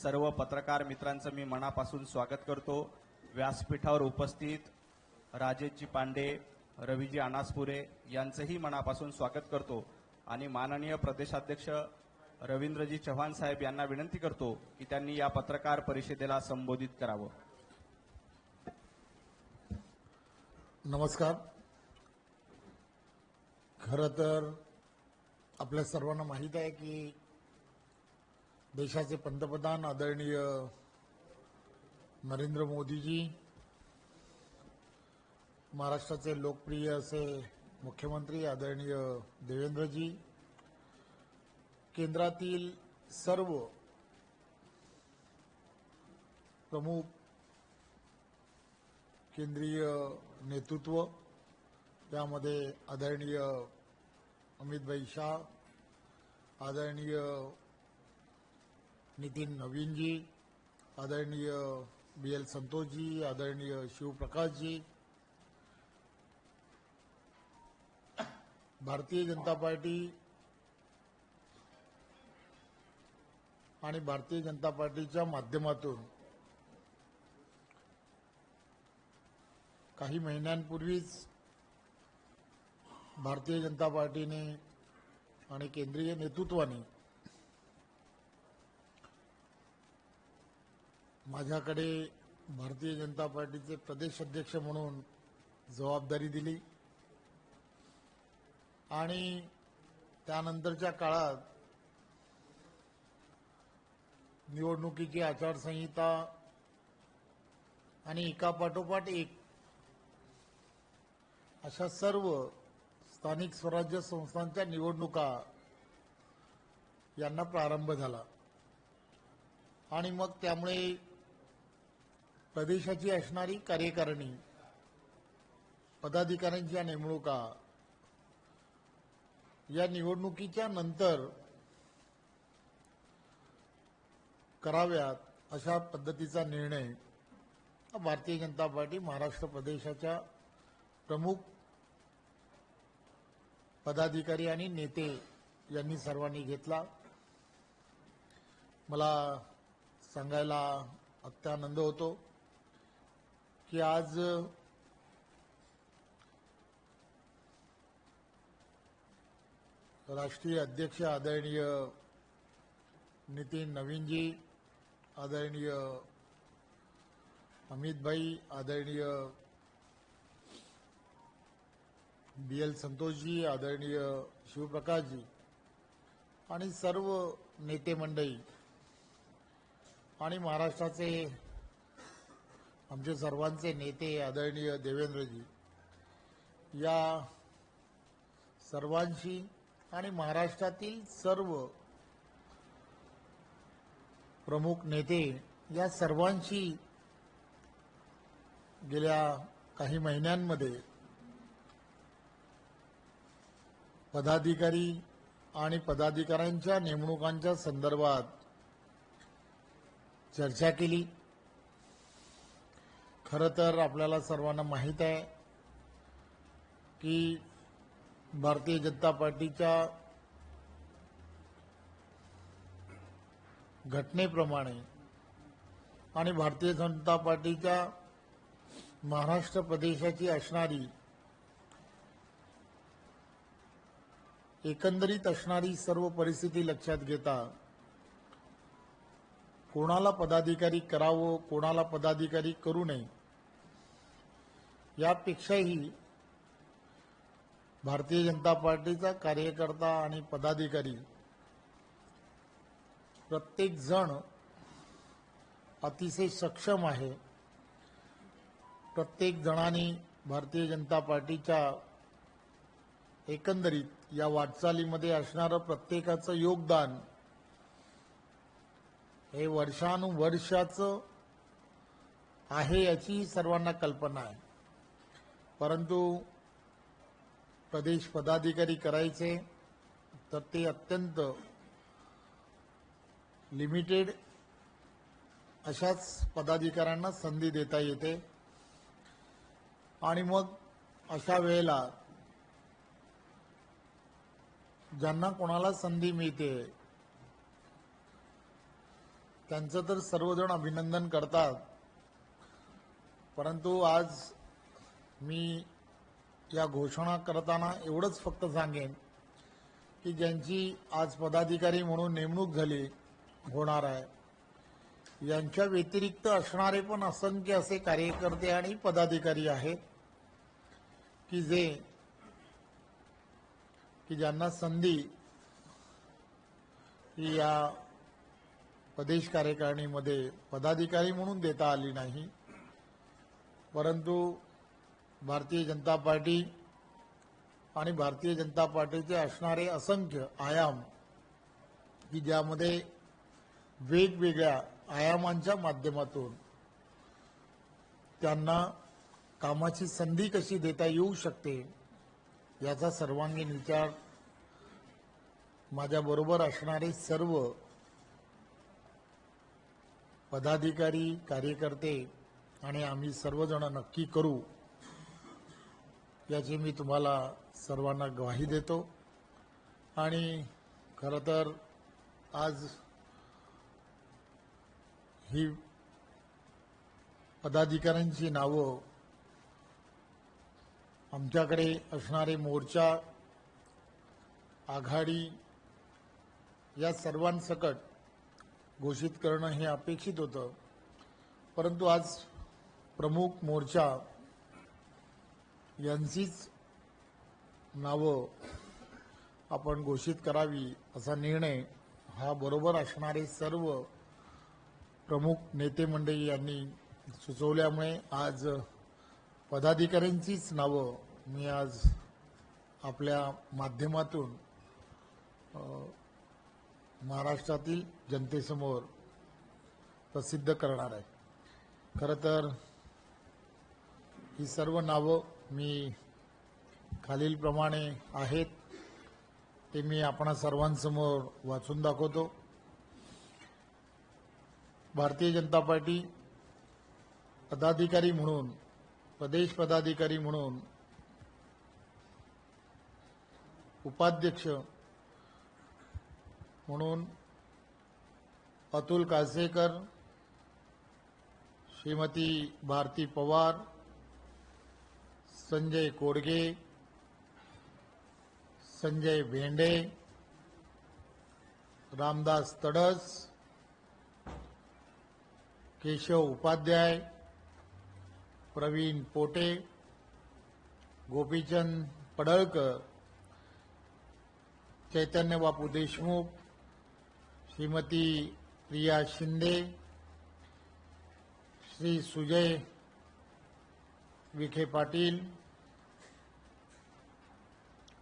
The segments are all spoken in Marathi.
सर्व पत्रकार मित्रांचं मी मनापासून स्वागत करतो। व्यासपीठावर उपस्थित राजेशजी पांडे, रवीजी अनासपुरे यांचंही मनापासून स्वागत करतो आणि माननीय प्रदेशाध्यक्ष रवींद्रजी चव्हाण साहेब यांना विनंती करतो की त्यांनी या पत्रकार परिषदेला संबोधित करावं। नमस्कार। खरं तर आपल्या सर्वांना माहीत आहे की देशाचे पंतप्रधान आदरणीय नरेंद्र मोदीजी, महाराष्ट्राचे लोकप्रिय असे मुख्यमंत्री आदरणीय देवेंद्रजी, केंद्रातील सर्व प्रमुख केंद्रीय नेतृत्व, त्यामध्ये आदरणीय अमित शाह, आदरणीय नितीन नवीनजी, आदरणीय BL संतोषजी, आदरणीय शिवप्रकाशजी, भारतीय जनता पार्टी आणि भारतीय जनता पार्टीच्या माध्यमातून काही महिन्यांपूर्वीच भारतीय जनता पार्टीने आणि केंद्रीय नेतृत्वाने माझ्याकडे भारतीय जनता पार्टीचे प्रदेश अध्यक्ष म्हणून जबाबदारी दिली आणि त्यानंतरच्या काळात निवडणुकीची आचारसंहिता आणि एकापाठोपाठ एक अशा सर्व स्थानिक स्वराज्य संस्थांच्या निवडणुका यांना प्रारंभ झाला आणि मग त्यामुळे प्रदेशाची असणारी कार्यकारिणी, पदाधिकाऱ्यांच्या नेमणुका या निवडणुकीच्या नंतर कराव्यात अशा पद्धतीचा निर्णय भारतीय जनता पार्टी महाराष्ट्र प्रदेशाच्या प्रमुख पदाधिकारी आणि नेते यांनी सर्वांनी घेतला। मला सांगायला अत्यानंद होतो की आज राष्ट्रीय अध्यक्ष आदरणीय नितीन नवीनजी, आदरणीय अमित भाई, आदरणीय BL संतोषजी, आदरणीय शिवप्रकाशजी आणि सर्व नेते मंडळी आणि महाराष्ट्राचे आमचे सर्वांचे नेते आदरणीय देवेंद्रजी, या सर्वांशी आणि महाराष्ट्रातील सर्व प्रमुख नेते या सर्वांशी गेल्या काही महिन्यांमध्ये पदाधिकारी आणि पदाधिकाऱ्यांच्या नेमणुकांच्या संदर्भात चर्चा केली। खरं तर आपल्याला सर्वांना माहीत आहे की भारतीय जनता पार्टीच्या घटनेप्रमाणे आणि भारतीय जनता पार्टीच्या महाराष्ट्र प्रदेशाची असणारी एकंदरीत असणारी सर्व परिस्थिती लक्षात घेता कोणाला पदाधिकारी करावं, कोणाला पदाधिकारी करू नये, यापेक्षाही भारतीय जनता पार्टीचा कार्यकर्ता आणि पदाधिकारी प्रत्येक जण अतिशय सक्षम आहे। प्रत्येक जणांनी भारतीय जनता पार्टीच्या एकंदरीत या वाटचालीमध्ये असणारं प्रत्येकाचं योगदान हे वर्षानुवर्षाचं आहे याची सर्वांना कल्पना आहे। परंतु प्रदेश पदाधिकारी करायचे तर ते अत्यंत लिमिटेड अशाच पदाधिकाऱ्यांना संधी देता येते आणि मग अशा वेळेला ज्यांना कोणाला संधी मिळते त्यांचं तर सर्वजण अभिनंदन करतात, परंतु आज मी या घोषणा करताना एवढंच फक्त सांगेन की ज्यांची आज पदाधिकारी म्हणून नेमणूक झाली होणार आहे, यांच्या व्यतिरिक्त असणारे पण असंख्य असे कार्यकर्ते आणि पदाधिकारी आहेत की ज्यांना संधी ही या प्रदेश कार्यकारिणीमध्ये पदाधिकारी म्हणून देता आली नाही, परंतु भारतीय जनता पार्टी आणि भारतीय जनता पार्टीचे असणारे असंख्य आयाम की ज्यामध्ये वेगवेगळ्या आयामांच्या माध्यमातून त्यांना कामाची संधी कशी देता येऊ शकते याचा सर्वांगीण विचार माझ्याबरोबर असणारे सर्व पदाधिकारी, कार्यकर्ते आणि आम्ही सर्वजण नक्की करू याची मी तुम्हाला सर्वांना ग्वाही देतो। आणि खरं तर आज ही पदाधिकाऱ्यांची नावं आमच्याकडे असणारे मोर्चा, आघाडी या सर्वांसकट घोषित करणं हे अपेक्षित होतं, परंतु आज प्रमुख मोर्चा यांचीच नावं आपण घोषित करावी असा निर्णय हा बरोबर असणारे सर्व प्रमुख नेते मंडळी यांनी सुचवल्यामुळे आज पदाधिकाऱ्यांचीच नावं मी आज आपल्या माध्यमातून महाराष्ट्रातील जनतेसमोर प्रसिद्ध करणार आहे। खरं तर ही सर्व नावं मी खालीलप्रमाणे आहेत ते मी आपणा सर्वांसमोर वाचून दाखवतो। भारतीय जनता पार्टी पदाधिकारी म्हणून, प्रदेश पदाधिकारी म्हणून उपाध्यक्ष म्हणून अतुल काळसेकर, श्रीमती भारती पवार, संजय कोडगे, संजय भेंडे, रामदास तडस, केशव उपाध्याय, प्रवीण पोटे, गोपीचंद पडळकर, चैतन्य बापू देशमुख, श्रीमती प्रिया शिंदे, श्री सुजय विखे पाटील,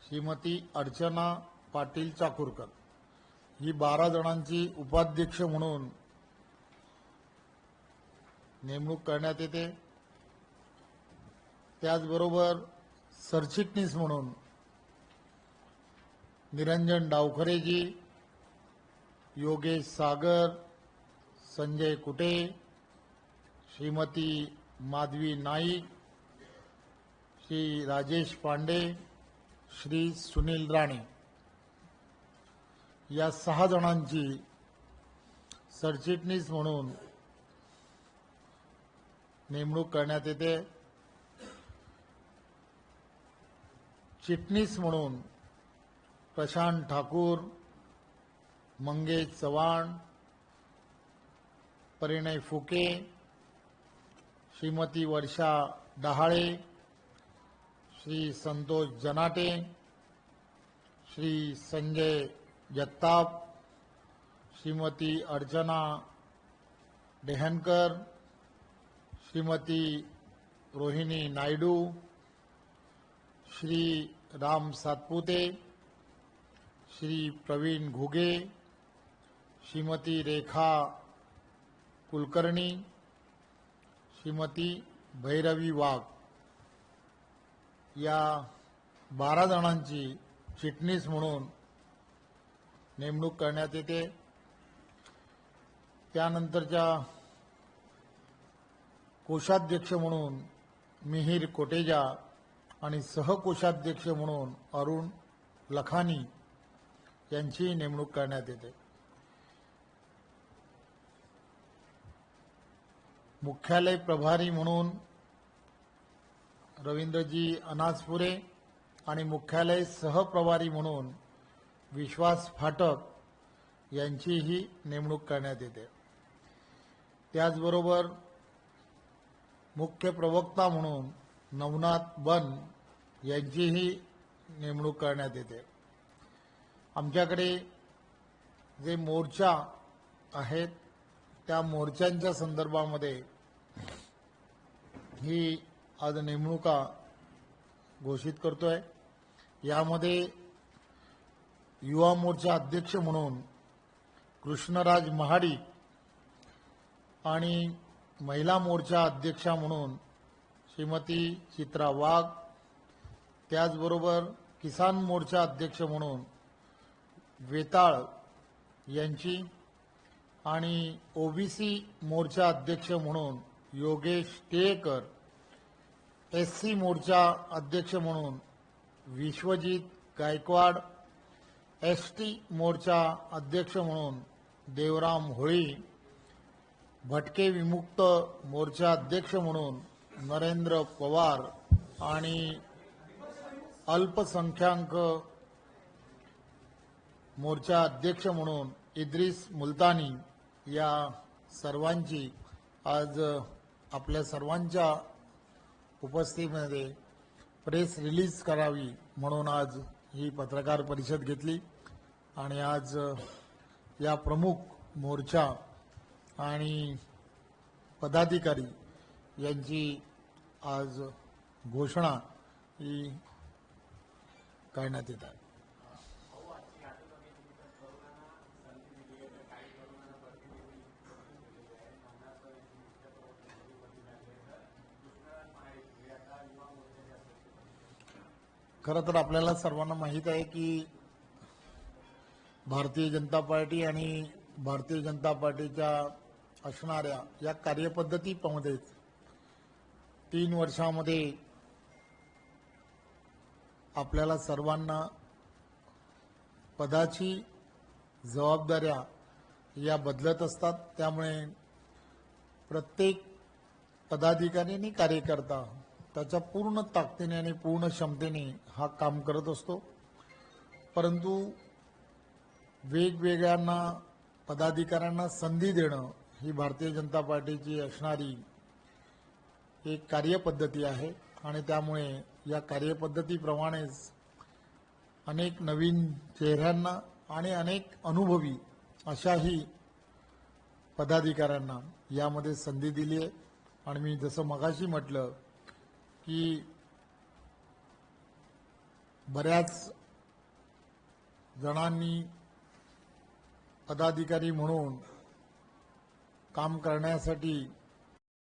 श्रीमती अर्चना पाटील चाकूरकर ही 12 जणांची उपाध्यक्ष म्हणून नेमणूक करण्यात येते। त्याचबरोबर सरचिटणीस म्हणून निरंजन डावखरेजी, योगेश सागर, संजय कुटे, श्रीमती माधवी नाईक, श्री राजेश पांडे, श्री सुनील राणे या 6 जणांची सरचिटणीस म्हणून नेमणूक करण्यात येते। चिटणीस म्हणून प्रशांत ठाकूर, मंगेश चव्हाण, परिणय फुके, श्रीमती वर्षा डहाळे, श्री संतोष जनाटे, श्री संजय जगताप, श्रीमती अर्चना डेहनकर, श्रीमती रोहिणी नायडू, श्री राम सातपुते, श्री प्रवीण घुगे, श्रीमती रेखा कुलकर्णी, श्रीमती भैरवी वाघ या 12 जणांची चिटणीस म्हणून नेमणूक करण्यात येते। त्यानंतरच्या कोषाध्यक्ष म्हणून मिहिर कोटेजा आणि सहकोषाध्यक्ष म्हणून अरुण लखानी यांची नेमणूक करण्यात येते। मुख्यालय प्रभारी म्हणून रवींद्रजी अनासपुरे आणि मुख्यालय सहप्रभारी म्हणून विश्वास फाटक यांचीही नेमणूक करण्यात येते. त्याचबरोबर मुख्य प्रवक्ता म्हणून नवनाथ बन यांचीही नेमणूक करण्यात येते. आमच्याकडे जे मोर्चा आहेत त्या मोर्चांच्या संदर्भामध्ये ही आज नेमणुका घोषित करतोय. यामध्ये युवा मोर्चा अध्यक्ष म्हणून कृष्णराज महाडिक आणि महिला मोर्चा अध्यक्षा म्हणून श्रीमती चित्रा वाघ, त्याचबरोबर किसान मोर्चा अध्यक्ष म्हणून वेताळ यांची आणि ओबीसी मोर्चा अध्यक्ष म्हणून योगेश टिळेकर, एससी मोर्चा अध्यक्ष म्हणून विश्वजित गायकवाड, एसटी मोर्चा अध्यक्ष म्हणून देवराम होळी, भटके विमुक्त मोर्चा अध्यक्ष म्हणून नरेंद्र पवार आणि अल्पसंख्याक मोर्चा अध्यक्ष म्हणून इद्रिस मुलतानी या सर्वांची आज आपल्या सर्वांच्या उपस्थितीमध्ये प्रेस रिलीज करावी म्हणून आज ही पत्रकार परिषद घेतली. आणि आज या प्रमुख मोर्चा आणि पदाधिकारी यांची आज घोषणा ही करण्यात येत आहे. खरं तर आपल्याला सर्वांना माहीत आहे की भारतीय जनता पार्टी आणि भारतीय जनता पार्टीच्या असणाऱ्या या कार्यपद्धतीमध्येच 3 वर्षामध्ये आपल्याला सर्वांना पदाची जबाबदाऱ्या या बदलत असतात. त्यामुळे प्रत्येक पदाधिकारी आणि कार्यकर्ता त्याच्या पूर्ण ताकदीने आणि पूर्ण क्षमतेने हा काम करत असतो. परंतु वेगवेगळ्यांना पदाधिकाऱ्यांना संधी देणं ही भारतीय जनता पार्टीची असणारी एक कार्यपद्धती आहे. आणि त्यामुळे या कार्यपद्धतीप्रमाणेच अनेक नवीन चेहऱ्यांना आणि अनेक अनुभवी अशाही पदाधिकाऱ्यांना यामध्ये संधी दिली आहे. आणि मी जसं मगाशी म्हटलं की बऱ्याच जणांनी पदाधिकारी म्हणून काम करण्यासाठी